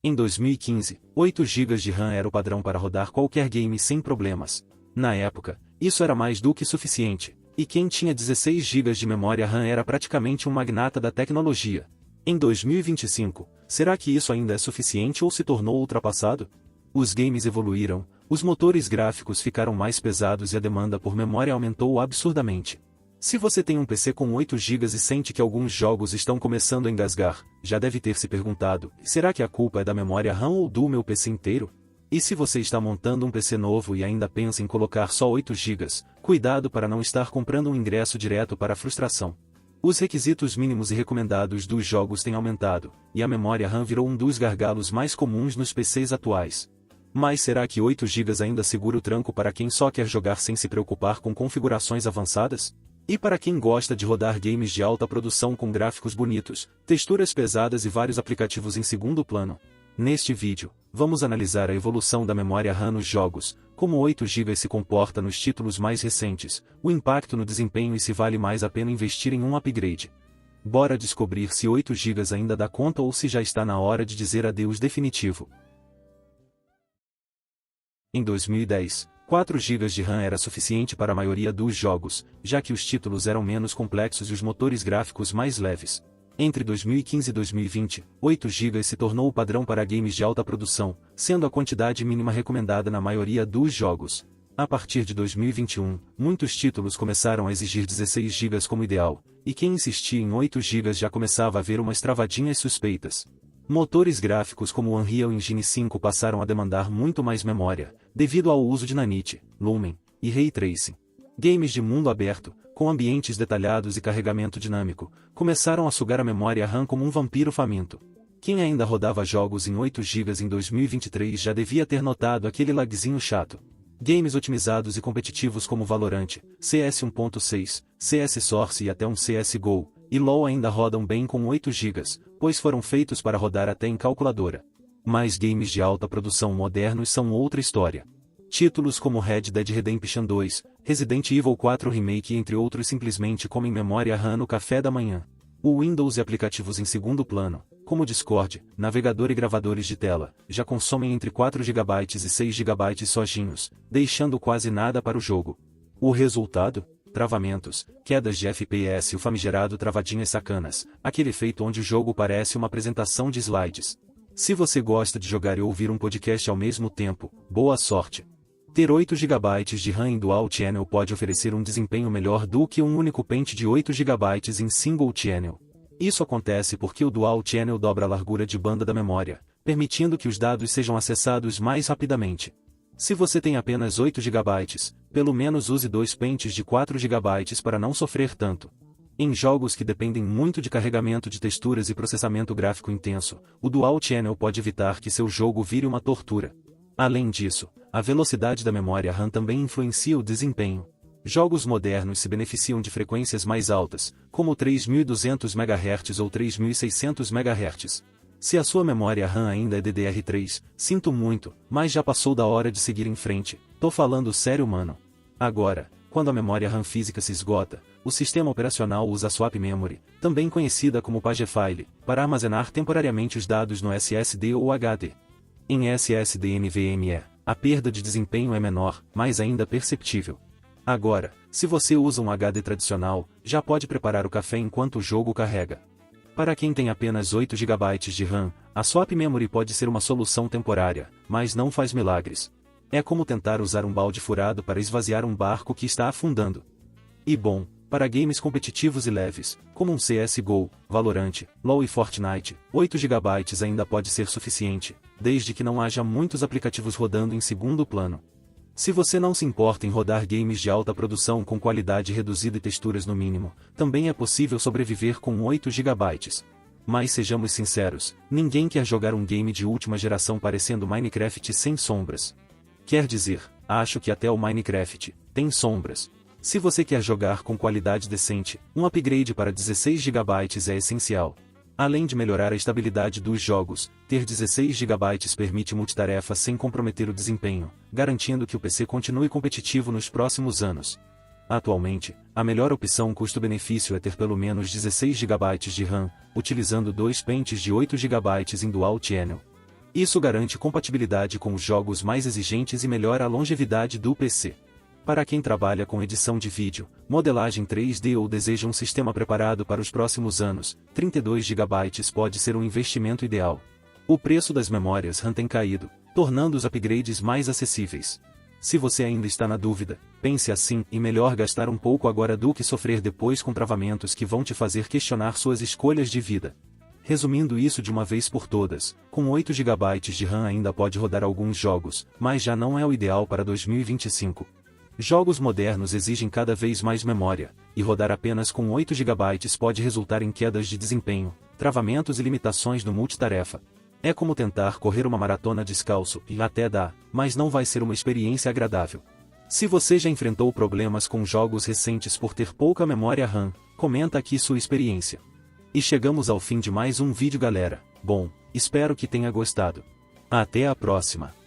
Em 2015, 8 GB de RAM era o padrão para rodar qualquer game sem problemas. Na época, isso era mais do que suficiente, e quem tinha 16 GB de memória RAM era praticamente um magnata da tecnologia. Em 2025, será que isso ainda é suficiente ou se tornou ultrapassado? Os games evoluíram, os motores gráficos ficaram mais pesados e a demanda por memória aumentou absurdamente. Se você tem um PC com 8 GB e sente que alguns jogos estão começando a engasgar, já deve ter se perguntado, será que a culpa é da memória RAM ou do meu PC inteiro? E se você está montando um PC novo e ainda pensa em colocar só 8 GB, cuidado para não estar comprando um ingresso direto para a frustração. Os requisitos mínimos e recomendados dos jogos têm aumentado, e a memória RAM virou um dos gargalos mais comuns nos PCs atuais. Mas será que 8 GB ainda segura o tranco para quem só quer jogar sem se preocupar com configurações avançadas? E para quem gosta de rodar games de alta produção com gráficos bonitos, texturas pesadas e vários aplicativos em segundo plano? Neste vídeo, vamos analisar a evolução da memória RAM nos jogos, como 8 GB se comporta nos títulos mais recentes, o impacto no desempenho e se vale mais a pena investir em um upgrade. Bora descobrir se 8 GB ainda dá conta ou se já está na hora de dizer adeus definitivo. Em 2010, 4 GB de RAM era suficiente para a maioria dos jogos, já que os títulos eram menos complexos e os motores gráficos mais leves. Entre 2015 e 2020, 8 GB se tornou o padrão para games de alta produção, sendo a quantidade mínima recomendada na maioria dos jogos. A partir de 2021, muitos títulos começaram a exigir 16 GB como ideal, e quem insistia em 8 GB já começava a ver umas travadinhas suspeitas. Motores gráficos como o Unreal Engine 5 passaram a demandar muito mais memória, devido ao uso de Nanite, Lumen e Ray Tracing. Games de mundo aberto, com ambientes detalhados e carregamento dinâmico, começaram a sugar a memória RAM como um vampiro faminto. Quem ainda rodava jogos em 8 GB em 2023 já devia ter notado aquele lagzinho chato. Games otimizados e competitivos como Valorant, CS 1.6, CS Source e até um CSGO, e LoL ainda rodam bem com 8 GB, pois foram feitos para rodar até em calculadora. Mas games de alta produção modernos são outra história. Títulos como Red Dead Redemption 2, Resident Evil 4 Remake entre outros simplesmente comem memória RAM no café da manhã. O Windows e aplicativos em segundo plano, como Discord, navegador e gravadores de tela, já consomem entre 4 GB e 6 GB sozinhos, deixando quase nada para o jogo. O resultado? Travamentos, quedas de FPS e o famigerado travadinhas sacanas, aquele efeito onde o jogo parece uma apresentação de slides. Se você gosta de jogar e ouvir um podcast ao mesmo tempo, boa sorte! Ter 8 GB de RAM em Dual Channel pode oferecer um desempenho melhor do que um único pente de 8 GB em Single Channel. Isso acontece porque o Dual Channel dobra a largura de banda da memória, permitindo que os dados sejam acessados mais rapidamente. Se você tem apenas 8 GB, pelo menos use 2 pentes de 4 GB para não sofrer tanto. Em jogos que dependem muito de carregamento de texturas e processamento gráfico intenso, o Dual Channel pode evitar que seu jogo vire uma tortura. Além disso, a velocidade da memória RAM também influencia o desempenho. Jogos modernos se beneficiam de frequências mais altas, como 3200 MHz ou 3600 MHz. Se a sua memória RAM ainda é DDR3, sinto muito, mas já passou da hora de seguir em frente, tô falando sério mano. Agora, quando a memória RAM física se esgota, o sistema operacional usa a Swap Memory, também conhecida como Pagefile, para armazenar temporariamente os dados no SSD ou HD. Em SSD NVMe, a perda de desempenho é menor, mas ainda perceptível. Agora, se você usa um HD tradicional, já pode preparar o café enquanto o jogo carrega. Para quem tem apenas 8 GB de RAM, a Swap Memory pode ser uma solução temporária, mas não faz milagres. É como tentar usar um balde furado para esvaziar um barco que está afundando. E bom, para games competitivos e leves, como um CSGO, Valorant, LoL e Fortnite, 8 GB ainda pode ser suficiente, desde que não haja muitos aplicativos rodando em segundo plano. Se você não se importa em rodar games de alta produção com qualidade reduzida e texturas no mínimo, também é possível sobreviver com 8 GB. Mas sejamos sinceros, ninguém quer jogar um game de última geração parecendo Minecraft sem sombras. Quer dizer, acho que até o Minecraft tem sombras. Se você quer jogar com qualidade decente, um upgrade para 16 GB é essencial. Além de melhorar a estabilidade dos jogos, ter 16 GB permite multitarefa sem comprometer o desempenho, garantindo que o PC continue competitivo nos próximos anos. Atualmente, a melhor opção custo-benefício é ter pelo menos 16 GB de RAM, utilizando 2 pentes de 8 GB em Dual Channel. Isso garante compatibilidade com os jogos mais exigentes e melhora a longevidade do PC. Para quem trabalha com edição de vídeo, modelagem 3D ou deseja um sistema preparado para os próximos anos, 32 GB pode ser um investimento ideal. O preço das memórias RAM tem caído, tornando os upgrades mais acessíveis. Se você ainda está na dúvida, pense assim, e melhor gastar um pouco agora do que sofrer depois com travamentos que vão te fazer questionar suas escolhas de vida. Resumindo isso de uma vez por todas, com 8 GB de RAM ainda pode rodar alguns jogos, mas já não é o ideal para 2025. Jogos modernos exigem cada vez mais memória, e rodar apenas com 8 GB pode resultar em quedas de desempenho, travamentos e limitações no multitarefa. É como tentar correr uma maratona descalço, e até dá, mas não vai ser uma experiência agradável. Se você já enfrentou problemas com jogos recentes por ter pouca memória RAM, comenta aqui sua experiência. E chegamos ao fim de mais um vídeo, galera. Bom, espero que tenha gostado. Até a próxima!